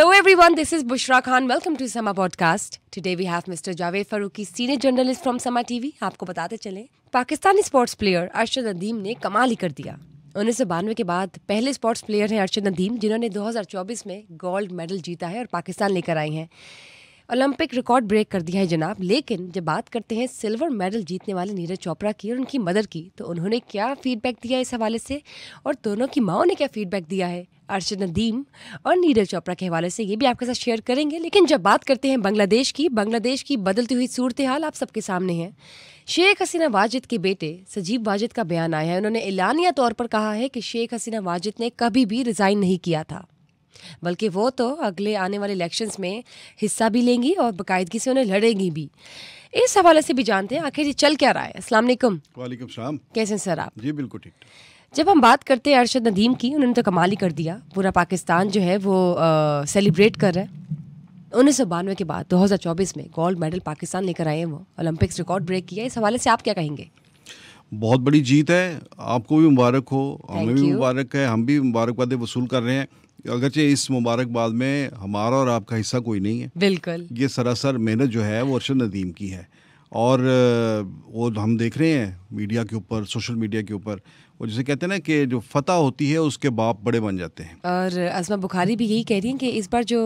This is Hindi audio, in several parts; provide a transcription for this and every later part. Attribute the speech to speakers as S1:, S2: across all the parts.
S1: Hello everyone, this is Bushra Khan. Welcome to Sama Podcast. Today we have Mr. Javed Farooqi, senior journalist from Sama TV. आपको बताते चले, पाकिस्तानी स्पोर्ट्स प्लेयर अरशद नदीम ने कमाल ही कर दिया। 1992 के बाद पहले स्पोर्ट्स प्लेयर हैं अरशद नदीम, जिन्होंने 2024 में गोल्ड मेडल जीता है और पाकिस्तान लेकर आए हैं। ओलंपिक रिकॉर्ड ब्रेक कर दिया है जनाब। लेकिन जब बात करते हैं सिल्वर मेडल जीतने वाले नीरज चोपड़ा की और उनकी मदर की, तो उन्होंने क्या फीडबैक दिया इस हवाले से और दोनों की माओ ने क्या फीडबैक दिया है अरशद नदीम और नीरज चोपड़ा के हवाले से, ये भी आपके साथ शेयर करेंगे। लेकिन जब बात करते हैं बांग्लादेश की बदलती हुई सूरत हाल आप सबके सामने है। शेख हसीना वाजिद के बेटे सजीब वाजिद का बयान आया है। उन्होंने एलानिया तौर पर कहा है कि शेख हसीना वाजिद ने कभी भी रिज़ाइन नहीं किया था, बल्कि वो तो अगले आने वाले इलेक्शंस में हिस्सा भी लेंगी और बाकायदगी से उन्हें लड़ेंगी भी। इस हवाले से भी जानते हैं आखिर ये चल क्या रहा है। अस्सलाम वालेकुम।
S2: वालेकुम सलाम।
S1: कैसे हैं सर आप?
S2: जी बिल्कुल ठीक।
S1: जब हम बात करते हैं अरशद नदीम की, उन्होंने तो कमाल ही कर दिया। पूरा पाकिस्तान जो है वो सेलिब्रेट कर रहा है। 1992 के बाद 2024 में गोल्ड मेडल पाकिस्तान लेकर आए हैं, वो ओलंपिक्स रिकॉर्ड ब्रेक किया। इस हवाले से आप क्या कहेंगे?
S2: बहुत बड़ी जीत है, आपको भी मुबारक हो, हमें भी मुबारक है, हम भी मुबारकबादें वसूल कर रहे हैं। अगरचे इस मुबारकबाद में हमारा और आपका हिस्सा कोई नहीं है।
S1: बिल्कुल,
S2: ये सरासर मेहनत जो है वो अरशद नदीम की है। और वो हम देख रहे हैं मीडिया के ऊपर, सोशल मीडिया के ऊपर, वो जिसे कहते हैं ना कि जो फतह होती है उसके बाप बड़े बन जाते हैं।
S1: और असमा बुखारी भी यही कह रही हैं कि इस बार जो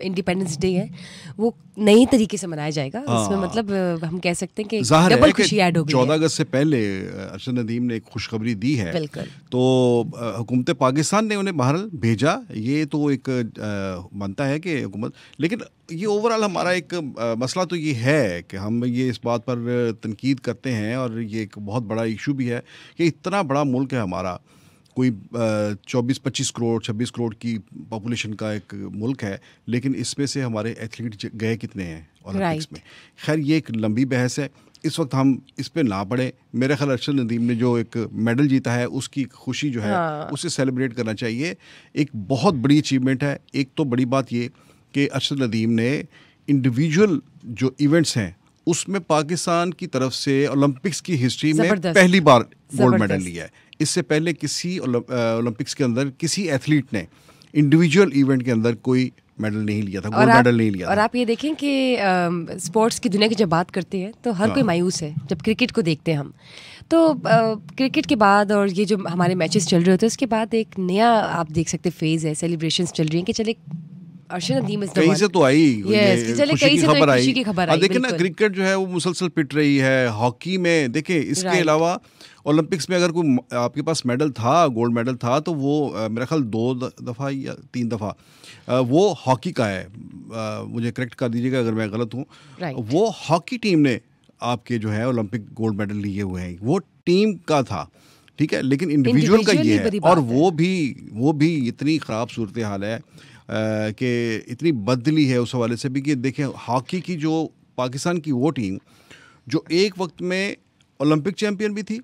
S1: इंडिपेंडेंस डे है वो नई तरीके से मनाया जाएगा। इसमें मतलब हम कह सकते हैं कि डबल खुशी ऐड हो गई है।
S2: 14 अगस्त से पहले अरशद नदीम ने एक खुशखबरी दी है।
S1: बिल्कुल।
S2: तो हुकूमत पाकिस्तान ने उन्हें बहरहाल भेजा, ये तो एक मानता है कि हुकूमत, लेकिन ये ओवरऑल हमारा एक मसला तो ये है कि हम ये इस बात पर तनकीद करते हैं और ये एक बहुत बड़ा इशू भी है कि इतना बड़ा मुल्क है हमारा, कोई 24-25 करोड़ 26 करोड़ की पॉपुलेशन का एक मुल्क है, लेकिन इसमें से हमारे एथलीट गए कितने हैं ओलंपिक्स में। खैर ये एक लंबी बहस है, इस वक्त हम इस पे ना पड़े। मेरे ख्याल अरशद नदीम ने जो एक मेडल जीता है उसकी खुशी जो है उसे सेलिब्रेट करना चाहिए। एक बहुत बड़ी अचीवमेंट है। एक तो बड़ी बात ये कि अरशद नदीम ने इंडिविजुअल जो इवेंट्स हैं उसमें पाकिस्तान की तरफ से ओलंपिक्स की हिस्ट्री में पहली बार गोल्ड मेडल लिया है। इससे पहले किसी ओलंपिक्स के अंदर किसी एथलीट ने इंडिविजुअल इवेंट के अंदर कोई मेडल नहीं लिया था, गोल्ड मेडल नहीं लिया था।
S1: और आप ये देखें कि स्पोर्ट्स की दुनिया की जब बात करते हैं तो हर कोई मायूस है जब क्रिकेट को देखते हैं हम। तो क्रिकेट के बाद और ये जो हमारे मैचेस चल रहे होते हैं उसके बाद एक नया आप देख सकते फेज है, सेलिब्रेशंस चल रही हैं कि चले अरशद नदीम
S2: कहीं से तो आई, खुशी की खबर आई।
S1: देखिए
S2: ना क्रिकेट जो है वो मुसलसल पिट रही है। हॉकी में देखें, इसके अलावा ओलंपिक्स में अगर कोई आपके पास मेडल था, गोल्ड मेडल था, तो वो मेरा ख्याल 2 दफ़ा या 3 दफ़ा वो हॉकी का है। मुझे करेक्ट कर दीजिएगा अगर मैं गलत हूँ। वो हॉकी टीम ने आपके जो है ओलंपिक गोल्ड मेडल लिए हुए हैं, वो टीम का था, ठीक है। लेकिन इंडिविजुअल का ये है, और वो भी इतनी ख़राब सूरत हाल है कि इतनी बदली है उस हवाले से भी कि देखें हॉकी की जो पाकिस्तान की वो टीम जो एक वक्त में ओलंपिक चैंपियन भी थी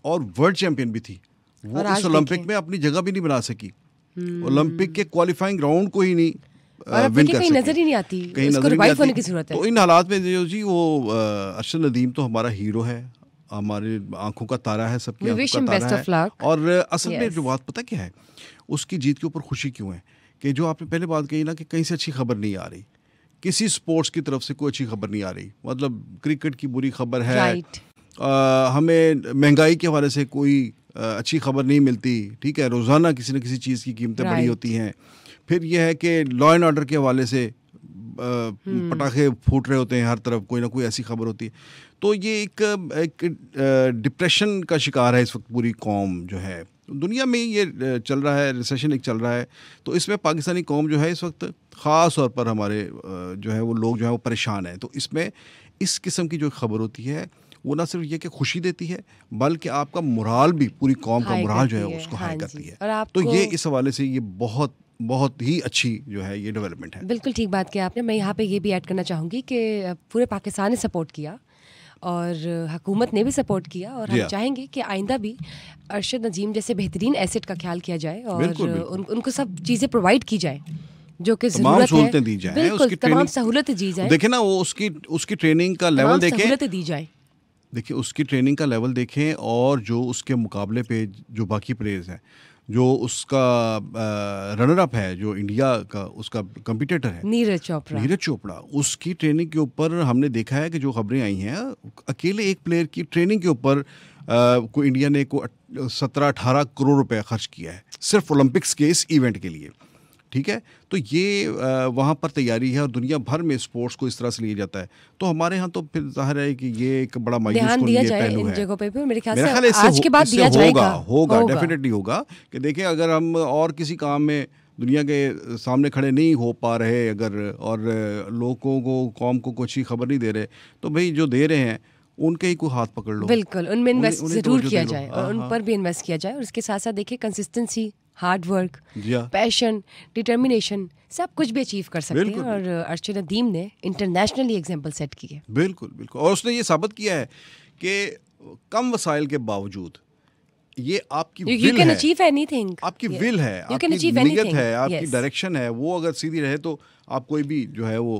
S2: और वर्ल्ड चैंपियन भी थी, वो इस ओलंपिक में अपनी जगह भी नहीं बना सकी। ओलंपिक के क्वालिफाइंग राउंड को ही नहीं विन कर सकी,
S1: नजर ही नहीं आती,
S2: कहीं नजर नहीं आती। तो इन हालात में जो जी वो अरशद नदीम तो हमारा हीरो है, हमारे आंखों का तारा है, सबकी आंखों का तारा है। और असल में जो बात पता क्या है, उसकी जीत के ऊपर खुशी क्यों है कि जो आपने पहले बात कही ना कि कहीं से अच्छी खबर नहीं आ रही, किसी स्पोर्ट्स की तरफ से कोई अच्छी खबर नहीं आ रही। मतलब क्रिकेट की बुरी खबर है, हमें महंगाई के हवाले से कोई अच्छी खबर नहीं मिलती, ठीक है। रोज़ाना किसी न किसी चीज़ की कीमतें बढ़ी होती हैं। फिर यह है कि लॉ एंड ऑर्डर के हवाले से पटाखे फूट रहे होते हैं, हर तरफ कोई ना कोई ऐसी खबर होती है। तो ये एक डिप्रेशन का शिकार है इस वक्त पूरी कौम जो है। दुनिया में ये चल रहा है, रिसेशन एक चल रहा है। तो इसमें पाकिस्तानी कौम जो है इस वक्त ख़ास तौर पर हमारे जो है वो लोग जो है वो परेशान हैं। तो इसमें इस किस्म की जो खबर होती है वो ना सिर्फ ये कि खुशी देती है, बल्कि आपका मोराल भी, पूरी कौम का मोराल जो है उसको हाई करती है। तो ये इस हवाले से ये बहुत ही अच्छी जो है ये डेवलपमेंट है।
S1: बिल्कुल ठीक बात की आपने। मैं यहाँ पे ये भी ऐड करना चाहूँगी कि पूरे पाकिस्तान ने सपोर्ट किया और हुकूमत ने भी सपोर्ट किया, और हम चाहेंगे कि आइंदा भी अरशद नदीम जैसे बेहतरीन एसेट का ख्याल किया जाए और उनको सब चीज़ें प्रोवाइड की जाए जो कि ज़रूरत है,
S2: दी जाए,
S1: बिल्कुल तमाम सहूलतें दी जाए।
S2: देखें ना वो उसकी ट्रेनिंग का लेवल देखें,
S1: सहूलतें दी जाए।
S2: देखिए उसकी ट्रेनिंग का लेवल देखें और जो उसके मुकाबले पे जो बाकी प्लेयर्स हैं, जो उसका रनर अप है, जो इंडिया का उसका कंपटीटर है, नीरज चोपड़ा, उसकी ट्रेनिंग के ऊपर हमने देखा है कि जो खबरें आई हैं, अकेले एक प्लेयर की ट्रेनिंग के ऊपर को इंडिया ने 17-18 करोड़ रुपए खर्च किया है सिर्फ ओलंपिक्स के इस इवेंट के लिए। ठीक है, तो ये वहाँ पर तैयारी है और दुनिया भर में स्पोर्ट्स को इस तरह से लिया जाता है। तो हमारे यहाँ तो फिर जाहिर है कि ये एक बड़ा मायूस पहलू है।
S1: मेरे ख्याल से आज के बाद दिया जाएगा,
S2: होगा डेफिनेटली होगा कि देखिए, अगर हम और किसी काम में दुनिया के सामने खड़े नहीं हो पा रहे अगर, और लोगों को, कौम को कुछ ही खबर नहीं दे रहे, तो भाई जो दे रहे हैं उनके ही को हाथ पकड़ लो।
S1: बिल्कुल, उनमें इन्वेस्ट जरूर किया जाए और उन पर भी इन्वेस्ट किया जाए, और उसके साथ साथ देखिए consistency, hard work, passion, determination, सब कुछ भी अचीव कर सकते हैं। और अर्शद नदीम ने इंटरनेशनली एग्जांपल सेट की है।
S2: बिल्कुल बिल्कुल, और उसने ये साबित किया है कि कम वसाइल के बावजूद ये आपकी विल है, आपकी विल है, आपकी नियत है, आपकी डायरेक्शन है, वो अगर सीधी रहे तो आप कोई भी जो है वो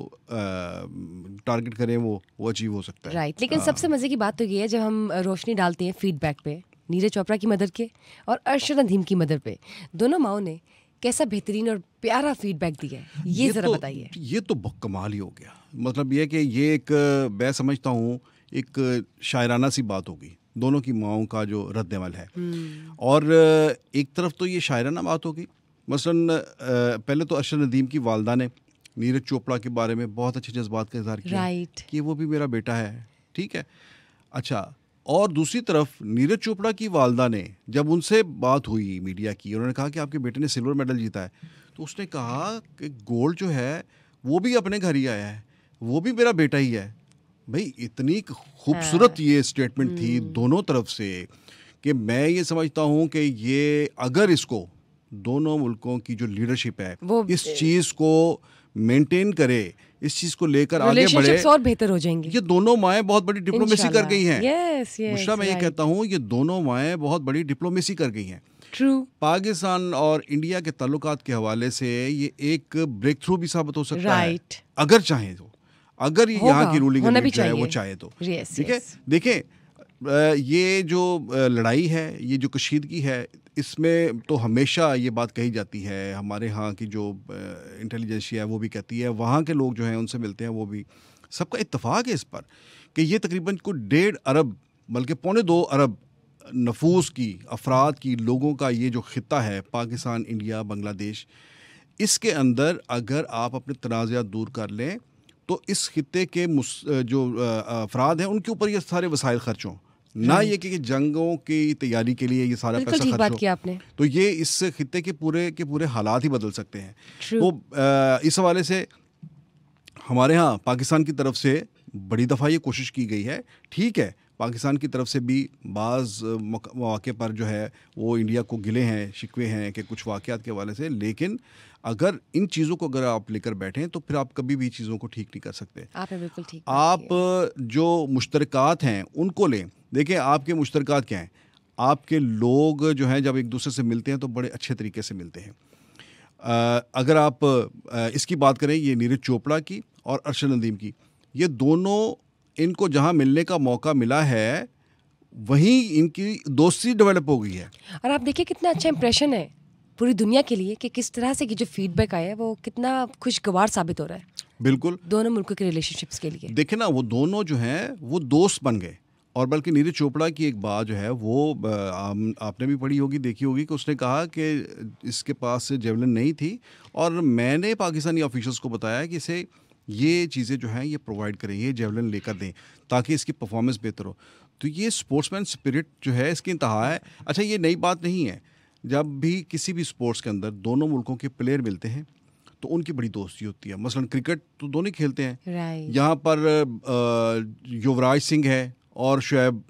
S2: टारगेट करें वो अचीव हो सकता है।
S1: राइट, लेकिन सबसे मजे की बात तो ये है जब हम रोशनी डालते हैं फीडबैक पे, नीरज चोपड़ा की मदर के और अर्शद नदीम की मदर पे, दोनों माओ ने कैसा बेहतरीन और प्यारा फीडबैक दिया है, ये जरा बताइए।
S2: ये तो कमाल ही हो गया। मतलब ये कि ये एक, मैं समझता हूँ एक शायराना सी बात होगी दोनों की माओं का जो रद्द-ए-अमल है। और एक तरफ तो ये शायराना बात होगी, मसलन पहले तो अर्शद नदीम की वालदा ने नीरज चोपड़ा के बारे में बहुत अच्छे जज्बात का इजहार किया कि वो भी मेरा बेटा है। ठीक है, अच्छा, और दूसरी तरफ नीरज चोपड़ा की वालदा ने जब उनसे बात हुई मीडिया की, उन्होंने कहा कि आपके बेटे ने सिल्वर मेडल जीता है, तो उसने कहा कि गोल्ड जो है वो भी अपने घर ही आया है, वो भी मेरा बेटा ही है। भाई इतनी खूबसूरत ये स्टेटमेंट थी दोनों तरफ से कि मैं ये समझता हूँ कि ये अगर इसको दोनों मुल्कों की जो लीडरशिप है इस चीज़ को मेंटेन करे, इस चीज को लेकर आगे बढ़े,
S1: और बेहतर हो जाएंगे।
S2: ये दोनों माएँ बहुत बड़ी डिप्लोमेसी कर गई हैं। मुश्रा मैं ये कहता हूँ, ये दोनों माएँ बहुत बड़ी डिप्लोमेसी कर गई हैं।
S1: ट्रू,
S2: पाकिस्तान और इंडिया के ताल्लुकात के हवाले से ये एक ब्रेक थ्रू भी साबित हो सकता है, अगर चाहे तो, अगर ये यहाँ की रूलिंग है वो चाहे तो। ठीक है, देखें ये जो लड़ाई है, ये जो कशीदगी है, इसमें तो हमेशा ये बात कही जाती है, हमारे यहाँ की जो इंटेलिजेंसिया है वो भी कहती है, वहाँ के लोग जो हैं उनसे मिलते हैं, वो भी सबका इत्तेफाक है इस पर कि ये तकरीबन कोई 1.5 अरब बल्कि 2.25 अरब नफूस की, अफराद की, लोगों का ये जो खिता है पाकिस्तान, इंडिया, बांग्लादेश, इसके अंदर अगर आप अपने तनाज़ात दूर कर लें तो इस खिते के जो अफराद हैं उनके ऊपर ये सारे वसाइल खर्च हों, ना ये कि जंगों की तैयारी के लिए ये सारा पैसा खर्च हो,
S1: किया आपने।
S2: तो ये इस खिते के पूरे हालात ही बदल सकते हैं। तो इस हवाले से हमारे यहाँ पाकिस्तान की तरफ से बड़ी दफ़ा ये कोशिश की गई है। ठीक है, पाकिस्तान की तरफ से भी बाज़ मौके पर जो है वो इंडिया को गिले हैं, शिकवे हैं कि कुछ वाक़यात के हवाले से, लेकिन अगर इन चीज़ों को अगर आप लेकर बैठें तो फिर आप कभी भी चीज़ों को ठीक नहीं कर सकते।
S1: आपने बिल्कुल ठीक,
S2: आप जो मुश्तरकात हैं उनको लें। देखिए आपके मुश्तरकात क्या हैं, आपके लोग जो हैं जब एक दूसरे से मिलते हैं तो बड़े अच्छे तरीके से मिलते हैं। अगर आप इसकी बात करें, ये नीरज चोपड़ा की और अर्शद नदीम की, ये दोनों, इनको जहाँ मिलने का मौका मिला है वहीं इनकी दोस्ती डेवलप हो गई है।
S1: और आप देखिए कितना अच्छा इंप्रेशन है पूरी दुनिया के लिए कि किस तरह से कि जो फीडबैक आया है वो कितना खुशगवार साबित हो रहा है।
S2: बिल्कुल,
S1: दोनों मुल्कों के रिलेशनशिप्स के लिए।
S2: देखे ना, वो दोनों जो हैं वो दोस्त बन गए। और बल्कि नीरज चोपड़ा की एक बात जो है वो आपने भी पढ़ी होगी, देखी होगी, कि उसने कहा कि इसके पास से जेवलिन नहीं थी और मैंने पाकिस्तानी ऑफिशियल्स को बताया कि इसे ये चीज़ें जो हैं ये प्रोवाइड करें, ये जेवलिन लेकर दें ताकि इसकी परफॉर्मेंस बेहतर हो। तो ये स्पोर्ट्समैन स्पिरिट जो है इसकी इंतहा है। अच्छा, ये नई बात नहीं है, जब भी किसी भी स्पोर्ट्स के अंदर दोनों मुल्कों के प्लेयर मिलते हैं तो उनकी बड़ी दोस्ती होती है। मसलन क्रिकेट तो दोनों खेलते हैं, यहाँ पर युवराज सिंह है और शुएब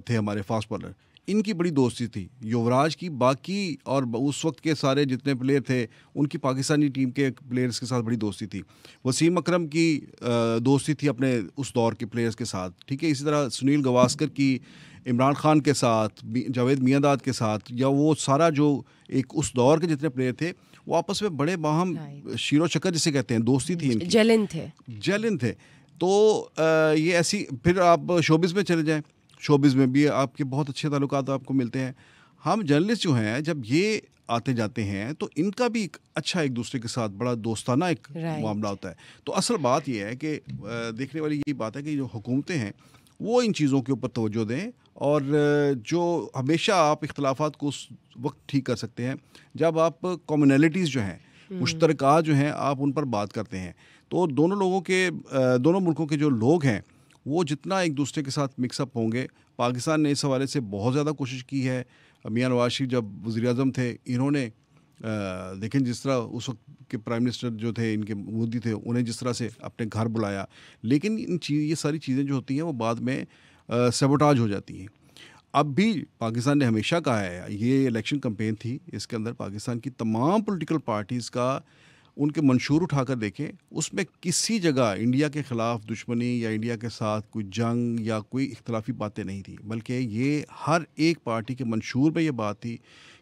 S2: थे हमारे फास्ट बॉलर, इनकी बड़ी दोस्ती थी युवराज की, बाकी और उस वक्त के सारे जितने प्लेयर थे उनकी पाकिस्तानी टीम के प्लेयर्स के साथ बड़ी दोस्ती थी। वसीम अकरम की दोस्ती थी अपने उस दौर के प्लेयर्स के साथ। ठीक है, इसी तरह सुनील गवास्कर की इमरान खान के साथ, जावेद मियांदाद के साथ, या वो सारा जो एक उस दौर के जितने प्लेयर थे वो आपस में बड़े बाहम शीरो शक्कर जिसे कहते हैं दोस्ती थी इनकी, जेलिन थे। तो ये ऐसी, फिर आप शोबिज़ में चले जाएं, शोबिज़ में भी आपके बहुत अच्छे ताल्लुकात आपको मिलते हैं। हम जर्नलिस्ट जो हैं जब ये आते जाते हैं तो इनका भी एक दूसरे के साथ बड़ा दोस्ताना एक मामला होता है। तो असल बात ये है कि देखने वाली ये बात है कि जो हुकूमतें हैं वो इन चीज़ों के ऊपर तवज्जो दें, और जो हमेशा आप इख्तलाफात को उस वक्त ठीक कर सकते हैं जब आप कॉमनैलिटीज़ जो हैं, मुश्तरकात जो हैं, आप उन पर बात करते हैं। तो दोनों मुल्कों के जो लोग हैं वो जितना एक दूसरे के साथ मिक्सअप होंगे, पाकिस्तान ने इस हवाले से बहुत ज़्यादा कोशिश की है। मियां नवाज शरीफ जब वज़ीर-ए-आज़म थे, इन्होंने देखें जिस तरह उस वक्त के प्राइम मिनिस्टर जो थे, इनके मोदी थे, उन्हें जिस तरह से अपने घर बुलाया, लेकिन ये सारी चीज़ें जो होती हैं वो बाद में सबोटाज हो जाती हैं। अब भी पाकिस्तान ने हमेशा कहा है, ये इलेक्शन कैंपेन थी, इसके अंदर पाकिस्तान की तमाम पॉलिटिकल पार्टीज़ का उनके मंशूर उठाकर देखें, उसमें किसी जगह इंडिया के ख़िलाफ़ दुश्मनी या इंडिया के साथ कोई जंग या कोई इख्तलाफी बातें नहीं थी, बल्कि ये हर एक पार्टी के मंशूर में ये बात थी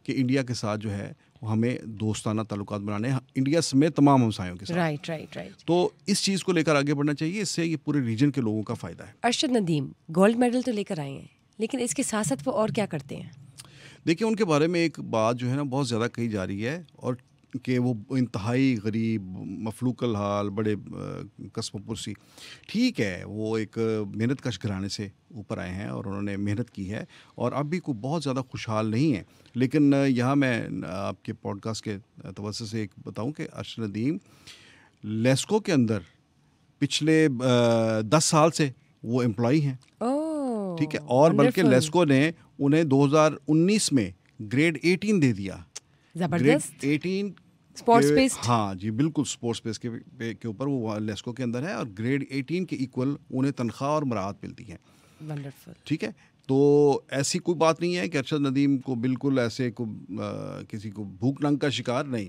S2: कि इंडिया के साथ जो है हमें दोस्ताना ताल्लुकात बनाने हैं, इंडिया समेत तमाम हमसायों के साथ।
S1: राइट।
S2: तो इस चीज़ को लेकर आगे बढ़ना चाहिए, इससे ये पूरे रीजन के लोगों का फ़ायदा है।
S1: अरशद नदीम गोल्ड मेडल तो लेकर आए हैं, लेकिन इसके साथ साथ वो और क्या करते हैं?
S2: देखिए, उनके बारे में एक बात जो है ना बहुत ज़्यादा कही जा रही है, और कि वो इंतहाई गरीब, मफलूकल हाल, बड़े कस्म पुरसी। ठीक है, वो एक मेहनत कश घराने से ऊपर आए हैं और उन्होंने मेहनत की है और अब भी कोई बहुत ज़्यादा खुशहाल नहीं है। लेकिन यहाँ मैं आपके पॉडकास्ट के तवज्जो से एक बताऊँ कि अरशद नदीम लेस्को के अंदर पिछले 10 साल से वो एम्प्लॉई हैं। ठीक है, और बल्कि लेस्को ने उन्हें 2019 में ग्रेड 18 दे दिया।
S1: जबरदस्त।
S2: 18
S1: स्पोर्ट्स बेस्ड।
S2: हाँ जी, बिल्कुल स्पोर्ट्स बेस के ऊपर वो लेस्को के अंदर है और ग्रेड 18 के इक्वल उन्हें तनख्वाह और मराहत मिलती है।
S1: वंडरफुल।
S2: ठीक है, तो ऐसी कोई बात नहीं है कि अरशद नदीम को बिल्कुल ऐसे किसी को भूख नंग का शिकार नहीं।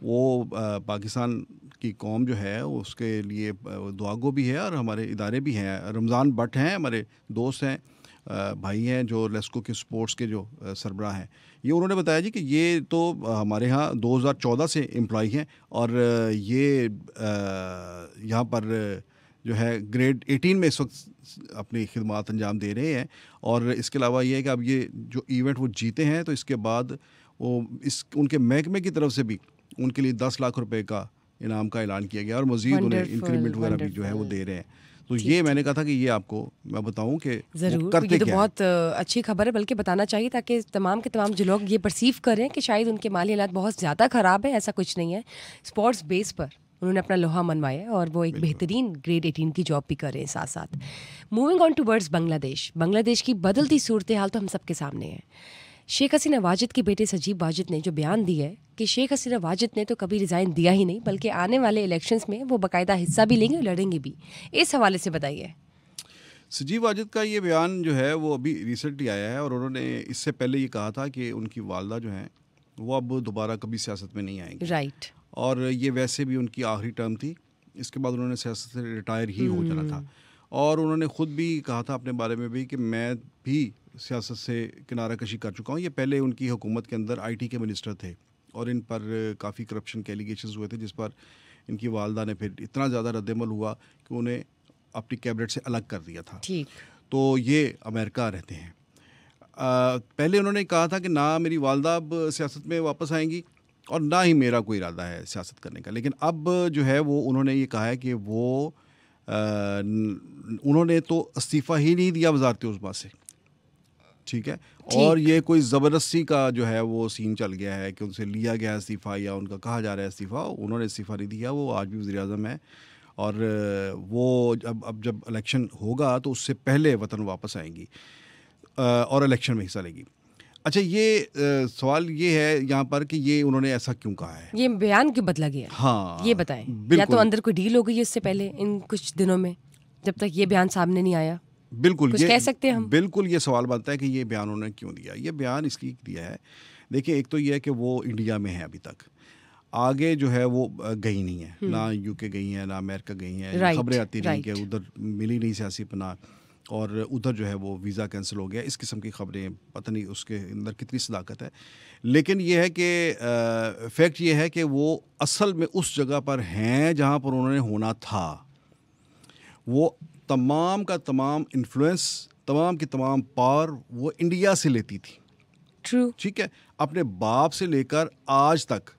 S2: वो पाकिस्तान की कौम जो है उसके लिए दुआगो भी है और हमारे इदारे भी हैं। रमज़ान भट्ट हैं, हमारे दोस्त हैं, भाई हैं, जो लेस्को के स्पोर्ट्स के जो सरबराह हैं। ये उन्होंने बताया जी कि ये तो हमारे यहाँ 2014 से एम्प्लॉई हैं और ये यहाँ पर जो है ग्रेड 18 में इस वक्त अपनी खिदमत अंजाम दे रहे हैं। और इसके अलावा ये है कि अब ये जो इवेंट वो जीते हैं तो इसके बाद वो उनके महकमे की तरफ से भी उनके लिए 10 लाख रुपए का इनाम का ऐलान किया गया और मज़ीद उन्हें इंक्रीमेंट वगैरह भी जो है वो दे रहे हैं। तो ये मैंने कहा था कि ये आपको मैं बताऊं कि
S1: ज़रूर करते ये तो बहुत अच्छी खबर है, बल्कि बताना चाहिए ताकि तमाम के तमाम जो लोग ये परसीव करें कि शायद उनके माली हालात बहुत ज़्यादा ख़राब है। ऐसा कुछ नहीं है। स्पोर्ट्स बेस पर उन्होंने अपना लोहा मनवाया और वो एक बेहतरीन ग्रेड 18 की जॉब भी कर रहे हैं साथ साथ। मूविंग ऑन टूवर्ड्स बांग्लादेश की बदलती सूरत हाल तो हम सबके सामने है। शेख हसीना वाजिद के बेटे सजीब वाजिद ने जो बयान दिया है कि शेख हसीना वाजिद ने तो कभी रिज़ाइन दिया ही नहीं, बल्कि आने वाले इलेक्शंस में वो बाकायदा हिस्सा भी लेंगे और लड़ेंगे भी। इस हवाले से बताइए।
S2: सजीब वाजिद का ये बयान जो है वो अभी रिसेंटली आया है और उन्होंने इससे पहले ये कहा था कि उनकी वालदा जो हैं वो अब दोबारा कभी सियासत में नहीं आएंगी।
S1: राइट।
S2: और ये वैसे भी उनकी आखिरी टर्म थी, इसके बाद उन्होंने सियासत से रिटायर ही हो जाना था। और उन्होंने ख़ुद भी कहा था अपने बारे में भी कि मैं भी सियासत से किनारा कशी कर चुका हूँ। ये पहले उनकी हुकूमत के अंदर IT के मिनिस्टर थे और इन पर काफ़ी करप्शन के एलिगेशंस हुए थे, जिस पर इनकी वालदा ने फिर इतना ज़्यादा रद्दमल हुआ कि उन्हें अपनी कैबिनेट से अलग कर दिया था।
S1: ठीक।
S2: तो ये अमेरिका रहते हैं। पहले उन्होंने कहा था कि ना मेरी वालदा अब सियासत में वापस आएंगी और ना ही मेरा कोई इरादा है सियासत करने का। लेकिन अब जो है वो उन्होंने ये कहा है कि वो उन्होंने तो इस्तीफ़ा ही नहीं दिया वज़ारत उज़्मा से। ठीक है, और ये कोई ज़बरदस्ती का जो है वो सीन चल गया है कि उनसे लिया गया इस्तीफ़ा या उनका कहा जा रहा है इस्तीफ़ा। उन्होंने इस्तीफ़ा नहीं दिया, वो आज भी वज़ीर-ए-आज़म है और वो जब इलेक्शन होगा तो उससे पहले वतन वापस आएंगी और इलेक्शन में हिस्सा लेगी। अच्छा, ये सवाल ये है यहाँ पर कि ये उन्होंने ऐसा क्यों कहा है, ये
S1: बयान क्यों बदला गया?
S2: हाँ,
S1: ये बताएं। या तो अंदर कोई डील हो गई इससे पहले इन कुछ दिनों में जब तक ये बयान सामने नहीं आया?
S2: बिल्कुल,
S1: कुछ कह सकते हैं हम?
S2: बिल्कुल, ये सवाल बनता है कि ये बयान उन्होंने क्यों दिया। ये बयान इसलिए दिया है, देखिए एक तो ये है कि वो इंडिया में है, अभी तक आगे जो है वो गई नहीं है, ना UK गई हैं ना अमेरिका गई हैं। खबरें आती रही कि उधर मिली नहीं सियासी पनाह और उधर जो है वो वीज़ा कैंसिल हो गया। इस किस्म की खबरें, पता नहीं उसके अंदर कितनी सदाकत है। लेकिन ये है कि फैक्ट ये है कि वो असल में उस जगह पर हैं जहाँ पर उन्होंने होना था। वो तमाम का तमाम इन्फ्लुएंस, तमाम की तमाम पावर वो इंडिया से लेती थी।
S1: True.
S2: ठीक है, अपने बाप से लेकर आज तक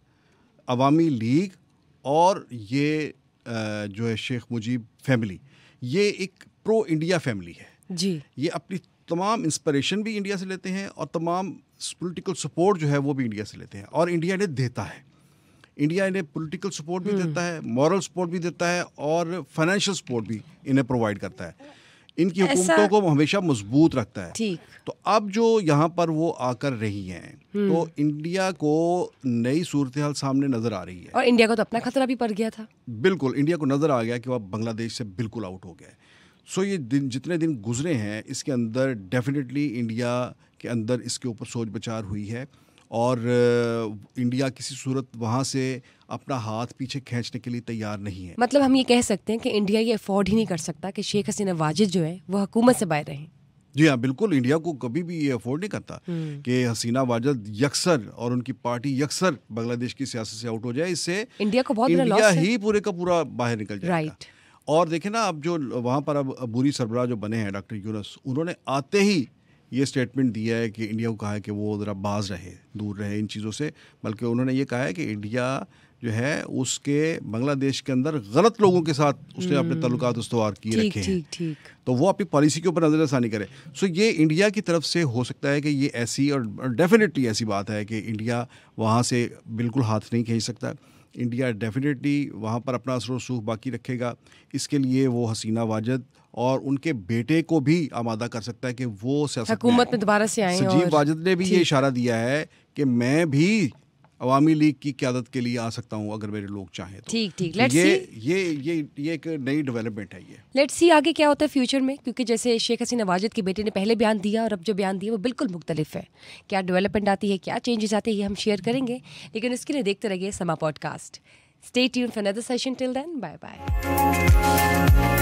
S2: अवामी लीग और ये जो है शेख मुजीब फैमिली, ये एक प्रो इंडिया फैमिली है
S1: जी।
S2: ये अपनी तमाम इंस्पिरेशन भी इंडिया से लेते हैं और तमाम पॉलिटिकल सपोर्ट जो है वो भी इंडिया से लेते हैं, और इंडिया इन्हें देता है। इंडिया इन्हें पॉलिटिकल सपोर्ट भी देता है, मॉरल सपोर्ट भी देता है और फाइनेंशियल सपोर्ट भी इन्हें प्रोवाइड करता है। इनकी हुकूमतों को हमेशा मजबूत रखता है।
S1: ठीक।
S2: तो अब जो यहाँ पर वो आकर रही हैं, तो इंडिया को नई सूरत हाल सामने नजर आ रही है,
S1: और इंडिया को तो अपना खतरा भी पड़ गया था।
S2: बिल्कुल, इंडिया को नजर आ गया कि वह बांग्लादेश से बिल्कुल आउट हो गया है। सो ये दिन, जितने दिन गुजरे हैं, इसके अंदर डेफिनेटली इंडिया के अंदर इसके ऊपर सोच विचार हुई है, और इंडिया किसी सूरत वहाँ से अपना हाथ पीछे खींचने के लिए तैयार नहीं है।
S1: मतलब हम ये कह सकते हैं कि इंडिया ये अफोर्ड ही नहीं कर सकता कि शेख हसीना वाजिद जो है वो हुकूमत से बाहर रहें।
S2: जी हाँ, बिल्कुल, इंडिया को कभी भी ये अफोर्ड नहीं करता कि हसीना वाजिद यकसर और उनकी पार्टी यकसर बांग्लादेश की सियासत से आउट हो जाए। इससे
S1: इंडिया को बहुत बड़ा लॉस
S2: इंडिया
S1: है।
S2: ही पूरे का पूरा बाहर निकल जाएगा।
S1: राइट।
S2: और देखें ना, अब जो वहाँ पर अब अबूरी सरबराह जो बने हैं डॉक्टर यूनुस, उन्होंने आते ही ये स्टेटमेंट दिया है कि इंडिया को कहा है कि वो ज़रा बाज रहे, दूर रहे इन चीज़ों से। बल्कि उन्होंने ये कहा है कि इंडिया जो है उसके बांग्लादेश के अंदर गलत लोगों के साथ उसने अपने ताल्लुकात उस्तवार किए रखे हैं।
S1: ठीक।
S2: तो वो अपनी पॉलिसी के ऊपर नज़रसानी करे। सो ये इंडिया की तरफ से हो सकता है कि ये ऐसी, और डेफिनेटली ऐसी बात है कि इंडिया वहाँ से बिल्कुल हाथ नहीं खींच सकता। इंडिया डेफिनेटली वहाँ पर अपना असर रसूख बाकी रखेगा। इसके लिए वो हसीना वाजिद और उनके बेटे को भी आमादा कर सकता है कि वो सियासत
S1: हुकूमत में दोबारा से आए।
S2: सजीव वाजिद ने भी ये इशारा दिया है कि मैं भी अवामी लीग की क़यादत के लिए आ सकता हूँ अगर मेरे लोग चाहें तो।
S1: ठीक।
S2: लेट्स सी, ये एक नई डेवलपमेंट है ये।
S1: लेट्स सी आगे क्या होता है फ्यूचर में, क्योंकि जैसे शेख हसीना वाजिद के बेटे ने पहले बयान दिया और अब जो बयान दिया वो बिल्कुल मुख्तलिफ है। क्या डेवलपमेंट आती है, क्या चेंजेस आते हैं, ये हम शेयर करेंगे, लेकिन इसके लिए देखते रहिए Sama podcast. Stay tuned for another session. Till then, bye bye.